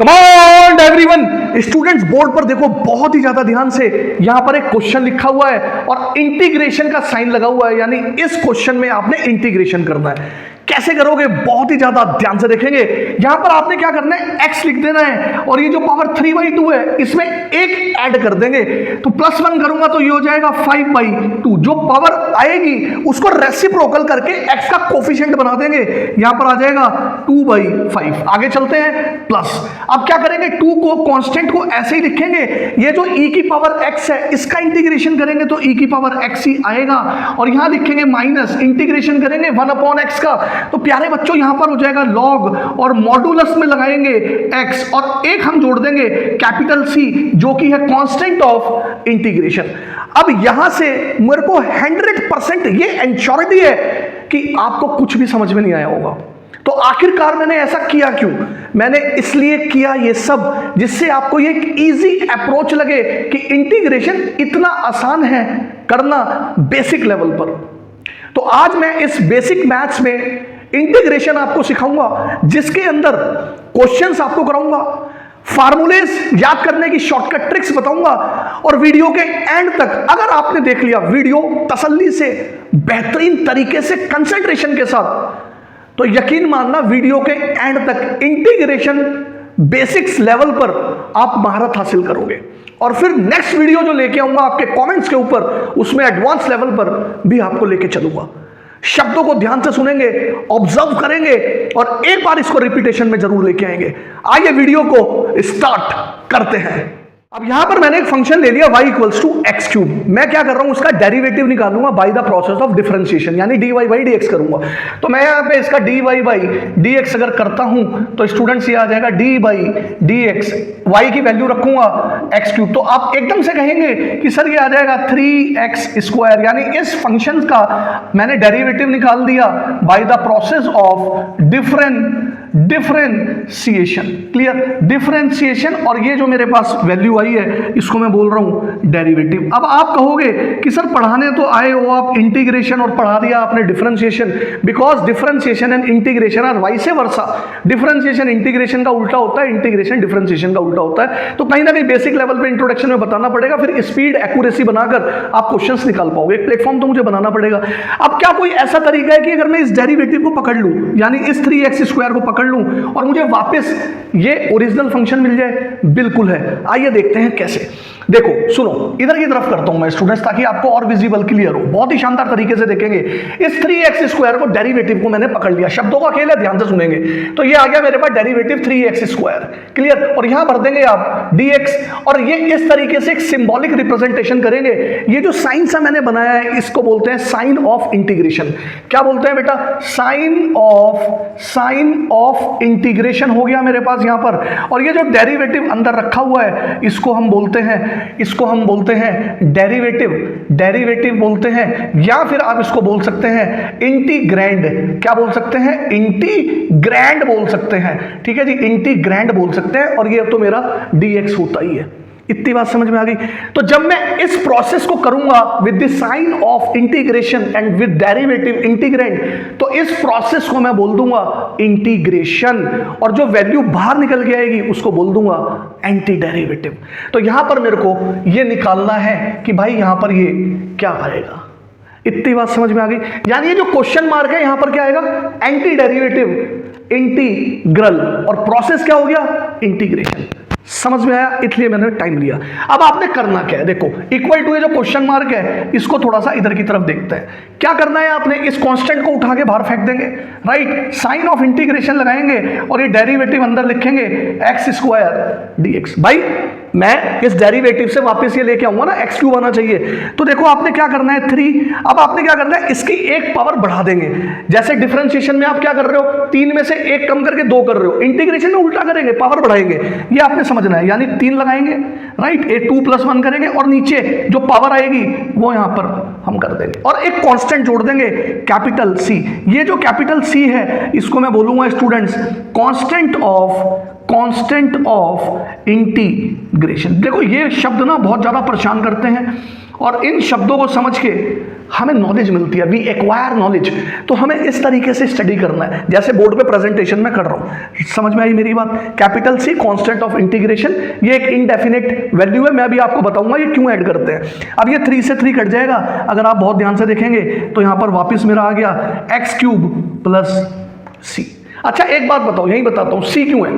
Come on everyone, students board पर देखो बहुत ही ज्यादा ध्यान से। यहां पर एक क्वेश्चन लिखा हुआ है और इंटीग्रेशन का साइन लगा हुआ है, यानी इस क्वेश्चन में आपने इंटीग्रेशन करना है। कैसे करोगे बहुत ही ज्यादा ध्यान से देखेंगे। यहां पर आपने क्या करना है, x लिख देना है और ये जो पावर 3/2 है इसमें एक ऐड कर देंगे, तो +1 करूंगा तो ये हो जाएगा 5/2। जो पावर आएगी उसको रेसिप्रोकल करके x का कोफिशिएंट बना देंगे, यहां पर आ जाएगा 2/5। आगे चलते हैं प्लस। अब क्या करेंगे, 2 को कांस्टेंट को ऐसे ही लिखेंगे, ये जो e की पावर x है इसका इंटीग्रेशन करेंगे तो e की पावर x ही आएगा, और यहां लिखेंगे माइनस, इंटीग्रेशन करेंगे 1/x का, तो प्यारे बच्चों यहां पर हो जाएगा लॉग, और मॉडुलस में लगाएंगे x और एक हम जोड़ देंगे कैपिटल C जो कि है कांस्टेंट ऑफ इंटीग्रेशन। अब यहां से मेरे को 100% ये एंश्योरिटी है कि आपको कुछ भी समझ में नहीं आया होगा। तो आखिरकार मैंने ऐसा किया क्यों? मैंने इसलिए किया ये सब जिससे आपको ये एक इजी अप्रोच लगे कि इंटीग्रेशन इतना आसान है करना बेसिक लेवल पर। तो आज मैं इस बेसिक मैथ्स में इंटीग्रेशन आपको सिखाऊंगा, जिसके अंदर क्वेश्चंस आपको कराऊंगा, फार्मूलेस याद करने की शॉर्टकट ट्रिक्स बताऊंगा, और वीडियो के एंड तक अगर आपने देख लिया वीडियो तसल्ली से, बेहतरीन तरीके से, कंसंट्रेशन के साथ, तो यकीन मानना वीडियो के एंड तक इंटीग्रेशन बेसिक्स लेवल पर आप महारत हासिल करोगे। और फिर नेक्स्ट वीडियो जो लेके आऊंगा आपके कमेंट्स के ऊपर, उसमें एडवांस लेवल पर भी आपको लेके चलूंगा। शब्दों को ध्यान से सुनेंगे, ऑब्जर्व करेंगे और एक बार इसको रिपीटेशन में जरूर लेके आएंगे। आइए वीडियो को स्टार्ट करते हैं। अब यहां पर मैंने एक फंक्शन ले लिया y = x³। मैं क्या कर रहा हूं, उसका डेरिवेटिव निकालूंगा by the process of differentiation, यानी dy/dx करूंगा। तो मैं यहां पे इसका dy/dx अगर करता हूं तो स्टूडेंट्स ये आ जाएगा d/dx, y की वैल्यू रखूंगा x³। तो आप एकदम से कहेंगे कि सर ये आ जाएगा 3x², यानी इस फंक्शन का मैंने डेरिवेटिव निकाल दिया by the process of differentiation. Clear, differentiation, और ये जो मेरे पास वैल्यू आई है इसको मैं बोल रहा हूं डेरिवेटिव। अब आप कहोगे कि सर पढ़ाने तो आए हो आप इंटीग्रेशन और पढ़ा दिया आपने differentiation, because differentiation and integration are vice versa. Differentiation integration का उल्टा होता है, इंटीग्रेशन डिफरेंशिएशन का उल्टा होता है। तो कहीं ना कहीं बेसिक लेवल पे इंट्रोडक्शन में बताना पड़ेगा, फिर स्पीड एक्यूरेसी बनाकर आप क्वेश्चंस निकाल पाओगे। एक प्लेटफॉर्म तो मुझे बनाना पड़ेगा। अब क्या कोई ऐसा तरीका है कि अगर मैं इस डेरिवेटिव को पकड़ लूं, यानी इस 3x² को पकड़ लूं और मुझे वापस ये ओरिजिनल फंक्शन मिल जाए? बिल्कुल है। आइए देखते हैं कैसे। देखो सुनो, इधर की तरफ करता हूं मैं स्टूडेंट्स, ताकि आपको और विजिबल क्लियर हो। बहुत ही शानदार तरीके से देखेंगे। इस 3x² को डेरिवेटिव को मैंने पकड़ लिया, शब्दों का खेल है, ध्यान से सुनेंगे। तो ये आ गया मेरे पास डेरिवेटिव 3x²। क्लियर, और यहां भर देंगे आप dx, और ये इस तरीके से एक सिंबॉलिक रिप्रेजेंटेशन करेंगे। ये जो साइन सा मैंने बनाया है इसको बोलते हैं साइन ऑफ इंटीग्रेशन। क्या बोलते हैं बेटा? साइन ऑफ इंटीग्रेशन हो गया मेरे पास यहां पर। और ये जो डेरिवेटिव अंदर रखा हुआ है इसको हम बोलते हैं डेरिवेटिव बोलते हैं, या फिर आप इसको बोल सकते हैं इंटीग्रैंड। क्या बोल सकते हैं? इंटीग्रैंड बोल सकते हैं। ठीक है जी, इंटीग्रैंड बोल सकते हैं। और ये तो मेरा dx होता ही है। इतनी बात समझ में आ गई? तो जब मैं इस प्रोसेस को करूंगा with the sign of integration and with derivative integrand, तो इस प्रोसेस को मैं बोल दूंगा इंटीग्रेशन, और जो वैल्यू बाहर निकल के आएगी उसको बोल दूंगा एंटी डेरिवेटिव। तो यहां पर मेरे को ये निकालना है कि भाई यहां पर ये क्या आएगा। इतनी बात समझ में आ गई? यानी ये जो क्वेश्चन मार्क है यहां पर क्या आएगा? एंटी डेरिवेटिव इंटीग्रल, और प्रोसेस क्या हो गया? इंटीग्रेशन। समझ में आया? इसलिए मैंने टाइम लिया। अब आपने करना क्या है, देखो इक्वल टू ये जो क्वेश्चन मार्क है इसको थोड़ा सा इधर की तरफ देखते हैं। क्या करना है, आपने इस कांस्टेंट को उठा के बाहर फेंक देंगे, राइट। साइन ऑफ इंटीग्रेशन लगाएंगे और ये डेरिवेटिव अंदर लिखेंगे x² dx। भाई मैं इस डेरिवेटिव से वापस ये लेके आऊंगा ना, x³ आना चाहिए। तो देखो आपने क्या करना है 3। अब आपने क्या करना है, इसकी एक पावर बढ़ा देंगे। जैसे डिफरेंशिएशन में आप क्या कर रहे हो, 3 में से 1 कम करके 2 कर रहे हो, इंटीग्रेशन में उल्टा करेंगे, पावर बढ़ाएंगे। ये आपने समझना है, यानी 3 लगाएंगे, राइट, 2 + 1 करेंगे, और नीचे जो पावर आएगी वो यहां पर हम कर देंगे, और एक कांस्टेंट जोड़ देंगे कैपिटल C। ये जो कैपिटल C है इसको मैं बोलूंगा स्टूडेंट्स कांस्टेंट ऑफ इंटीग्रेशन। देखो ये शब्द ना बहुत ज्यादा परेशान करते हैं, और इन शब्दों को समझ के हमें नॉलेज मिलती है, वी एक्वायर नॉलेज। तो हमें इस तरीके से स्टडी करना है जैसे बोर्ड पे प्रेजेंटेशन में कर रहा हूँ। समझ में आई मेरी बात? Capital C constant of integration, ये एक इनडेफिनेट वैल्यू है, मैं अभी आपको बताऊंगा ये क्यों ऐड करते हैं। अब ये 3 से 3 कट जाएगा, अगर आप बहुत ध्यान से देखेंगे तो यहां पर वापस मेरा आ गया एक्स क्यूब प्लस सी। अच्छा एक बात बताओ, यही बताता हूं सी क्यों है।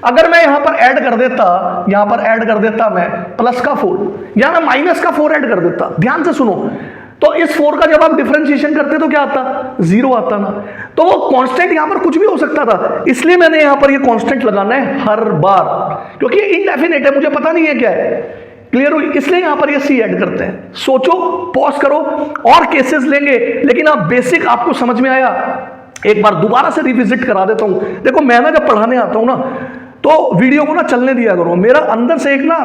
अगर मैं यहां पर ऐड कर देता, मैं प्लस का 4 या मैं माइनस का 4 ऐड कर देता, ध्यान से सुनो, तो इस 4 का जब आप डिफरेंशिएशन करते तो क्या आता? 0 आता ना। तो वो कांस्टेंट यहां पर कुछ भी हो सकता था, इसलिए मैंने यहां पर ये कांस्टेंट लगाना है हर बार, क्योंकि इनडेफिनेट है, मुझे पता नहीं है क्या है। क्लियर हुई? इसलिए यहां पर ये सी ऐड करते हैं। सोचो, पॉज करो, और केसेस लेंगे, लेकिन आप बेसिक आपको समझ में आया, एक बार दोबारा से रिविजिट करा देता हूं। देखो मैं ना जब पढ़ाने आता हूं ना, तो वीडियो को ना चलने दिया करो। मेरा अंदर से एक ना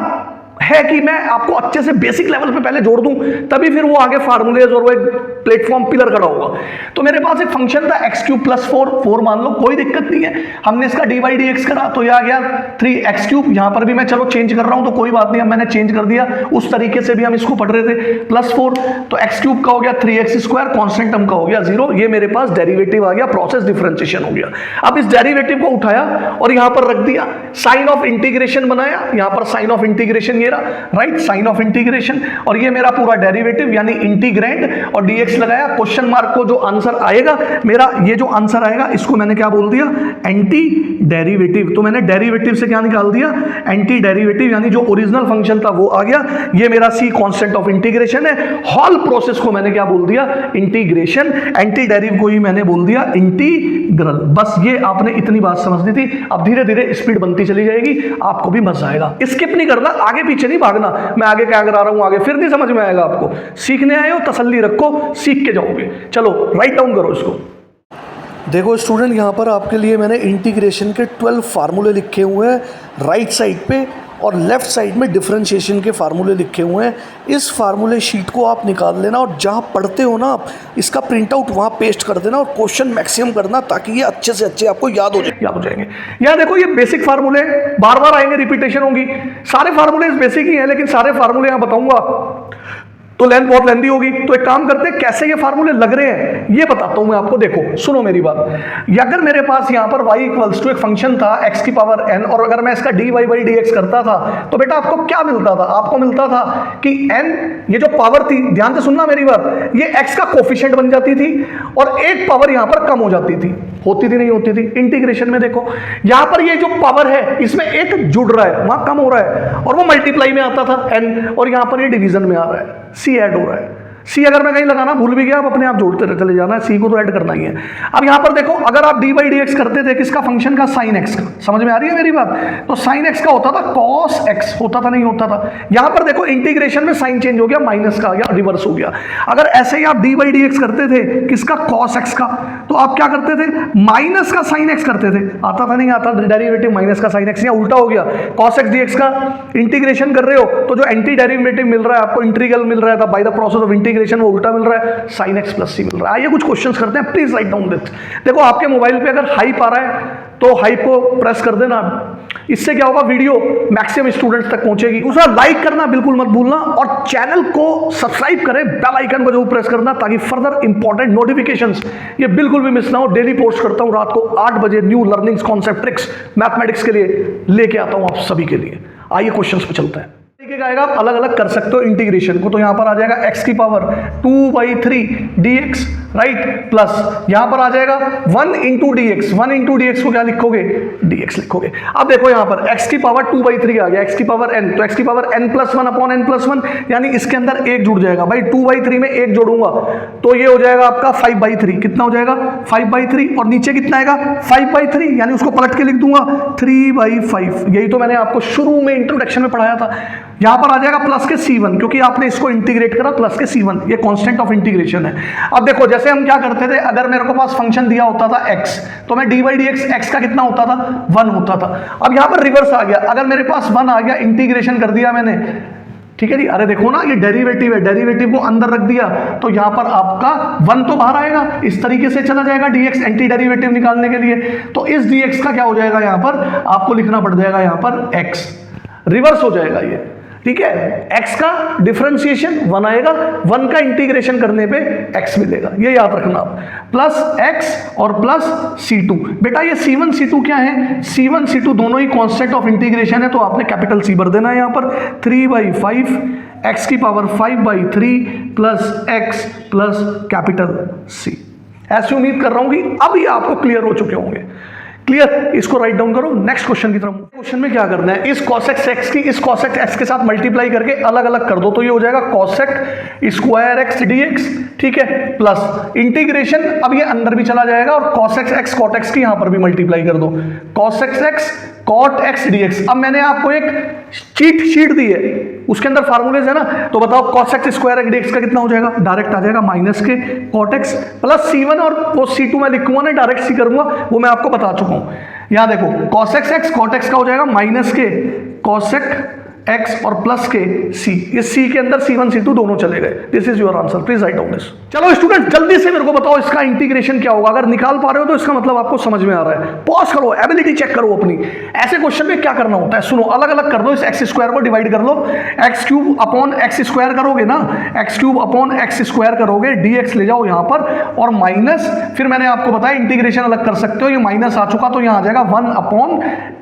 है कि मैं आपको अच्छे से बेसिक लेवल पे पहले जोड़ दूं, तभी फिर वो आगे फार्मूलेज और वो एक प्लेटफॉर्म पिलर खड़ा होगा। तो मेरे पास एक फंक्शन था एक्स क्यूब प्लस 4 मान लो, कोई दिक्कत नहीं है। हमने इसका डी बाई डी एक्स करा तो ये आ गया 3x क्यूब। यहां पर भी मैं चलो चेंज कर रहा हूं तो कोई बात नहीं, अब मैंने चेंज कर दिया, उस तरीके से भी हम इसको पढ़ रहे थे। प्लस 4 तो एक्स क्यूब का हो गया 3x स्क्वायर, कॉन्स्टेंट टर्म का हो गया 0। ये मेरे पास डेरिवेटिव आ गया, प्रोसेस डिफरेंशिएशन हो गया। अब इस डेरिवेटिव को उठाया और यहां पर रख दिया, साइन ऑफ इंटीग्रेशन बनाया, यहां पर साइन ऑफ इंटीग्रेशन ये रहा, राइट, साइन ऑफ इंटीग्रेशन, और ये मेरा पूरा डेरिवेटिव यानी इंटीग्रैंड, और dx लगाया। क्वेश्चन मार्क को जो आंसर आएगा मेरा, ये जो आंसर आएगा इसको मैंने क्या बोल दिया? Anti derivative. तो मैंने डेरिवेटिव से क्या निकाल दिया? एंटी डेरिवेटिव, यानी जो ओरिजिनल फंक्शन था वो आ गया। ये मेरा c कांस्टेंट ऑफ इंटीग्रेशन है, होल प्रोसेस को मैंने क्या बोल दिया? इंटीग्रेशन। एंटी डेरिव को ही मैंने बोल दिया इंटीग्रल। बस ये आपने इतनी बात समझनी थी। अब धीरे धीरे स्पीड बनती चली जाएगी, आपको भी मजा आएगा। स्किप नहीं करना, आगे पीछे नहीं भागना, मैं आगे क्या करा रहा हूं, आगे फिर नहीं समझ में आएगा आपको। सीखने आए हो, तसल्ली रखो, सीख के जाओगे। चलो राइट डाउन करो इसको। देखो स्टूडेंट, यहाँ पर आपके लिए मैंने इंटीग्रेशन के 12 फार्मूले लिखे हुए हैं राइट साइड पे, और लेफ्ट साइड में डिफरेंशिएशन के फार्मूले लिखे हुए हैं। इस फार्मूले शीट को आप निकाल लेना, और जहाँ पढ़ते हो ना आप, इसका प्रिंट आउट वहाँ पेस्ट कर देना, और क्वेश्चन मैक्सिमम करना, ताकि ये अच्छे से अच्छे आपको याद हो जाएंगे। यहाँ देखो ये बेसिक फार्मूले बार बार आएंगे, रिपीटेशन होगी। सारे फार्मूले बेसिक ही हैं, लेकिन सारे फार्मूले यहाँ बताऊंगा तो लेंथ बहुत लेंथी होगी। तो एक काम करते हैं, कैसे ये फार्मूले लग रहे हैं ये बताता हूं मैं आपको। देखो सुनो मेरी बात, अगर मेरे पास यहां पर y इक्वल्स टू एक फंक्शन था x की पावर n, और अगर मैं इसका dy बाई dx करता था तो बेटा आपको क्या मिलता था? आपको मिलता था कि n, ये जो पावर थी, ध्यान से सुनना मेरी बात, ये x का कोफिशिएंट बन जाती थी, और एक पावर यहां पर कम हो जाती थी। होती थी नहीं होती थी? इंटीग्रेशन में देखो यहां पर ये जो पावर है इसमें एक जुड़ रहा है, वहां कम हो रहा है, और वो मल्टीप्लाई में आता था n, और यहां पर ये डिवीजन में आ रहा है, सी ऐड हो रहा है। सी अगर मैं कहीं लगाना भूल भी गया, आप अपने आप जोड़ते चले जाना है, सी को तो ऐड करना ही है। अब यहां पर देखो, अगर आप डी बाई डी एक्स करते थे किसका? फंक्शन का, साइन एक्स का। समझ में आ रही है मेरी बात? तो साइन एक्स का होता था कॉस एक्स, होता था नहीं होता था? यहां पर देखो इंटीग्रेशन में साइन चेंज हो गया, माइनस का या रिवर्स हो गया। अगर ऐसे ही आप डी बाई डी एक्स करते थे किसका? कॉस एक्स का, तो आप क्या करते थे? माइनस का साइन एक्स करते थे। आता था नहीं आता? डेरिवेटिव माइनस का साइन एक्स, या उल्टा हो गया, कॉस एक्स डी एक्स का इंटीग्रेशन कर रहे हो तो जो एंटी डेरिवेटिव मिल रहा है आपको, इंटीग्रल मिल रहा था by the process of integration, वो उल्टा मिल रहा है, साइन एक्स प्लस सी मिल रहा है। आइए कुछ क्वेश्चंस करते हैं, प्लीज राइट डाउन दिस। देखो आपके मोबाइल पे अगर हाइप आ रहा है तो हाइप को प्रेस कर देना, इससे क्या होगा? वीडियो मैक्सिमम स्टूडेंट्स तक पहुंचेगी। दूसरा, लाइक करना बिल्कुल मत भूलना, और चैनल को सब्सक्राइब करें, बेल आइकन को जरूर प्रेस करना, ताकि फर्दर इंपॉर्टेंट नोटिफिकेशंस ये बिल्कुल भी मिस ना हो। डेली पोस्ट करता हूं रात को 8 बजे, new learnings, concept, tricks, mathematics के लिए लेके आता हूं आप सभी के लिए। आइए क्वेश्चंस पे चलते हैं। आएगा, आप अलग अलग कर सकते हो इंटीग्रेशन को। तो यहां पर आ जाएगा x की पावर 2/3 dx, राइट, प्लस यहां पर आ जाएगा 1 into D x. 1 into D x को क्या लिखोगे? dx लिखोगे। अब देखो यहां पर x की पावर 2/3 आ गया, x की पावर n, तो x की power n plus 1 upon n plus 1, यानी इसके अंदर एक जुड़ जाएगा। भाई 2/3 में एक जोड़ूंगा तो ये हो जाएगा आपका 5/3। कितना हो जाएगा? 5/3, और नीचे कितना आएगा? 5/3, यानी उसको पलट के लिख दूंगा 3/5। यही तो मैंने आपको शुरू में इंट्रोडक्शन में पढ़ाया था। यहां पर आ जाएगा प्लस के c1, क्योंकि आपने इसको इंटीग्रेट करा, प्लस के c1, ये कांस्टेंट ऑफ इंटीग्रेशन है। अब देखो जैसे हम क्या करते थे, अगर मेरे को पास फंक्शन दिया होता था x, तो मैं D by D x, x का कितना होता था? 1 होता था। अब यहां पर रिवर्स आ गया, अगर मेरे पास 1 आ गया, इंटीग्रेशन कर दिया मैंने, ठीक है जी। अरे देखो ना, ये डेरिवेटिव है, डेरिवेटिव को अंदर रख दिया तो यहां पर आपका 1 तो बाहर आएगा, इस तरीके से चला जाएगा dx, एंटी डेरिवेटिव निकालने के लिए। तो इस dx का क्या हो जाएगा? यहां पर आपको लिखना पड़ जाएगा यहां पर x, रिवर्स हो जाएगा। ठीक है, x का डिफरेंशिएशन 1 आएगा, 1 का इंटीग्रेशन करने पे x मिलेगा, ये याद रखना आप, प्लस x और प्लस c2। बेटा ये c1 c2 क्या है, c1 c2 दोनों ही कांस्टेंट ऑफ इंटीग्रेशन है, तो आपने कैपिटल C भर देना है यहाँ पर, 3/5 x की power 5/3 plus x plus capital C। ऐसी उम्मीद कर रहा हूं कि अभी आपको क्लियर हो चुके होंगे। क्लियर, इसको राइट डाउन करो। नेक्स्ट क्वेश्चन की तरफ। क्वेश्चन में क्या करना है, इस cosec x की इस cosec x के साथ मल्टीप्लाई करके अलग अलग कर दो, तो ये हो जाएगा cosec स्क्वायर x dx, ठीक है, प्लस इंटीग्रेशन, अब ये अंदर भी चला जाएगा और cosec x cot x की यहां पर भी मल्टीप्लाई कर दो, cosec x cot x dx। अब मैंने आपको एक चीट शीट दी है, उसके अंदर फार्मूलेज है ना, तो बताओ cosec स्क्वायर x dx का कितना हो जाएगा, डायरेक्ट आ जाएगा माइनस के cot x प्लस c1 और वो c2 मैं लिखूंगा ना, डायरेक्ट c करूंगा, वो मैं आपको बता चुका हूं। यहां देखो cosec x cot x का हो जाएगा माइनस के cosec x और प्लस के c, इस c के अंदर c1 c2 दोनों चले गए। This is your answer, please write down this. चलो स्टूडेंट जल्दी से मेरे को बताओ इसका इंटीग्रेशन क्या होगा, अगर निकाल पा रहे हो तो इसका मतलब आपको समझ में आ रहा है। पॉज करो, एबिलिटी चेक करो अपनी। ऐसे क्वेश्चन में क्या करना होता है, सुनो, अलग अलग कर दो, इस एक्स स्क्वायर को डिवाइड कर लो, x cube upon x square करोगे ना, x cube upon x square करोगे, dx ले जाओ यहां पर और माइनस, फिर मैंने आपको बताया इंटीग्रेशन अलग कर सकते हो, ये माइनस आ चुका तो यहां आ जाएगा 1 अपॉन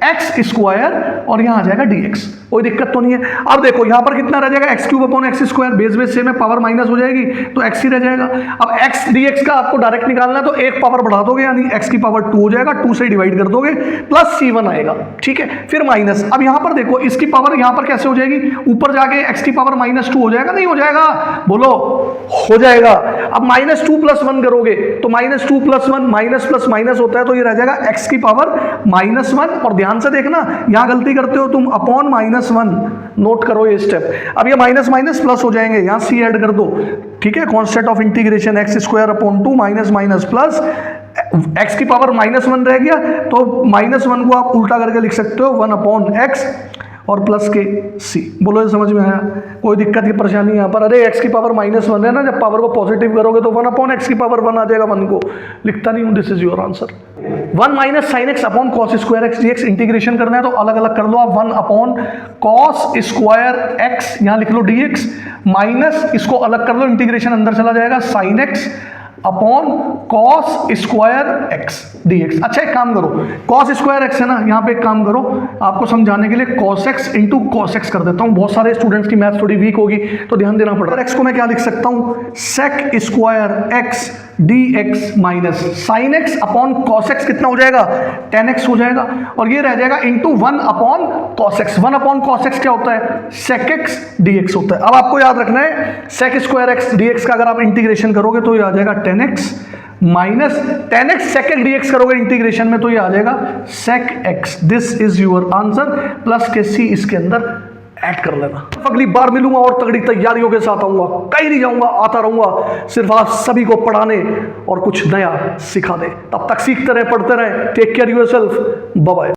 एक्स स्क्वायर और यहां आ जाएगा dx, कोई दिक्कत तो नहीं है। अब देखो यहां पर कितना रह जाएगा, x cube upon x square, base base same है, पावर माइनस हो जाएगी तो एक्स ही रह जाएगा। अब x dx का आपको डायरेक्ट निकालना है तो एक पावर बढ़ा दोगे, यानी x की पावर 2 हो जाएगा, 2 से डिवाइड कर दोगे, प्लस c1 आएगा, ठीक है, फिर माइनस। अब यहां पर देखो इसकी पावर यहां पर कैसे हो जाएगी, ऊपर जाके x की पावर -2 हो जाएगा, नहीं हो जाएगा, बोलो हो जाएगा। अब -2 + 1 करोगे तो -2 + 1 माइनस प्लस माइनस होता है, तो ये रह जाएगा x की पावर -1, और ध्यान से देखना यहां गलती करते हो तुम, अपॉन -1, नोट करो ये स्टेप। अब ये माइनस माइनस प्लस हो जाएंगे, यहां c ऐड कर दो, ठीक है, constant of integration x square upon 2 minus minus plus x की पावर -1 रह गया, तो -1 को आप उल्टा करके लिख सकते हो 1 अपॉन x और प्लस के c। बोलो ये समझ में आया, कोई दिक्कत की परेशानी यहाँ पर, अरे x की पावर -1 है ना, जब पावर को पॉजिटिव करोगे तो 1 अपॉन x की पावर 1 आ जाएगा, 1 को लिखता नहीं हूँ, this is your answer. 1 minus sine x upon cos square x dx integration करना है तो अलग अलग कर लो आप, 1 अपॉन कॉस स्क्वायर x यहाँ लिख लो dx, माइनस इसको अलग कर लो, इंटीग्रेशन अंदर चला जाएगा, sine x upon cos square x dx। अच्छा एक काम करो, कॉस स्क्वायर x है ना, यहाँ पे एक काम करो, आपको समझाने के लिए cos x into cos x कर देता हूँ, बहुत सारे स्टूडेंट्स की मैथ थोड़ी वीक होगी तो ध्यान देना पड़ेगा। x को मैं क्या लिख सकता हूँ, sec square x dx minus sine x upon cos x कितना हो जाएगा, tan x हो जाएगा, और ये रह जाएगा into 1 upon cos x। 1 upon cos x क्या होता है, sec x dx होता है। अब आपको याद रखना है sec स्क्वायर x dx का अगर आप इंटीग्रेशन करोगे तो ये आ जाएगा tan x minus tan x sec x dx करोगे इंटीग्रेशन में तो ये आ जाएगा sec x। This is your answer, plus के c इसके अंदर ऐड कर लेना। अगली बार मिलूंगा और तगड़ी तैयारियों के साथ आऊंगा, कहीं नहीं जाऊंगा, आता रहूंगा, सिर्फ आप सभी को पढ़ाने और कुछ नया सिखाने। तब तक सीखते रहे, पढ़ते रहे। Take care yourself, bye bye.